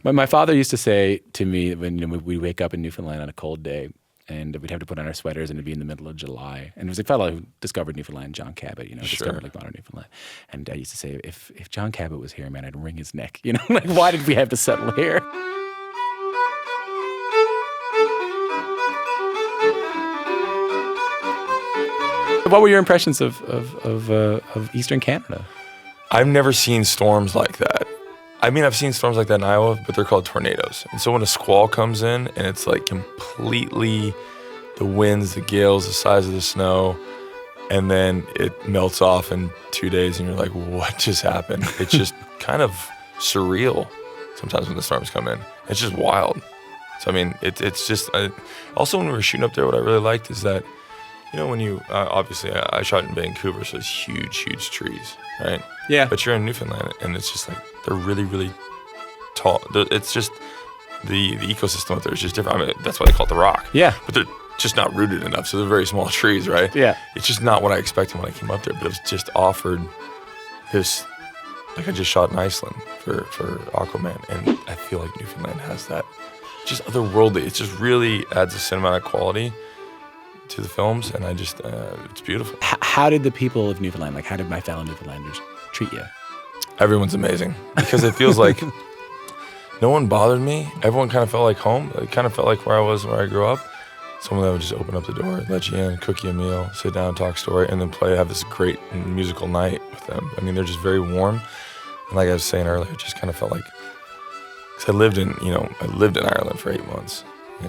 My father used to say to me when we'd wake up in Newfoundland on a cold day, and we'd have to put on our sweaters, and it'd be in the middle of July. And it was a fellow who discovered Newfoundland, John Cabot, discovered like modern Newfoundland. And Dad used to say, if John Cabot was here, man, I'd wring his neck. Like, why did we have to settle here? What were your impressions of Eastern Canada? I've never seen storms like that. I mean, I've seen storms like that in Iowa, but they're called tornadoes. And so when a squall comes in and it's like completely the winds, the gales, the size of the snow, and then it melts off in 2 days and you're like, what just happened? It's just kind of surreal sometimes when the storms come in. It's just wild. So, I mean, it's just, also when we were shooting up there, what I really liked is that, when you, obviously I shot in Vancouver, so it's huge, huge trees, right? Yeah. But you're in Newfoundland and it's just like, they're really, really tall. It's just, the ecosystem up there is just different. I mean, that's why they call it the rock. Yeah. But they're just not rooted enough, so they're very small trees, right? Yeah. It's just not what I expected when I came up there, but it was just offered this, like I just shot in Iceland for Aquaman, and I feel like Newfoundland has that just otherworldly. It just really adds a cinematic quality to the films, and I just, it's beautiful. How did the people of Newfoundland, how did my fellow Newfoundlanders treat you? Everyone's amazing, because it feels like no one bothered me. Everyone kind of felt like home. It kind of felt like where I was, where I grew up. Someone that would just open up the door, let you in, cook you a meal, sit down, talk story, and then have this great musical night with them. I mean, they're just very warm. And like I was saying earlier, it just kind of felt like, because I lived in Ireland for 8 months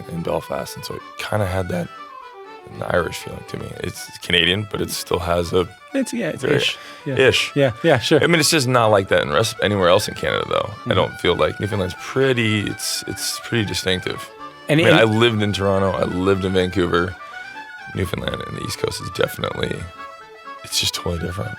in Belfast, and so it kind of had that an Irish feeling to me. It's Canadian, but it still has a... It's very, ish. Yeah. Ish. Yeah, sure. I mean, it's just not like that anywhere else in Canada, though. Mm-hmm. I don't feel like Newfoundland's pretty... It's pretty distinctive. I lived in Toronto. I lived in Vancouver. Newfoundland and the East Coast is definitely... It's just totally different.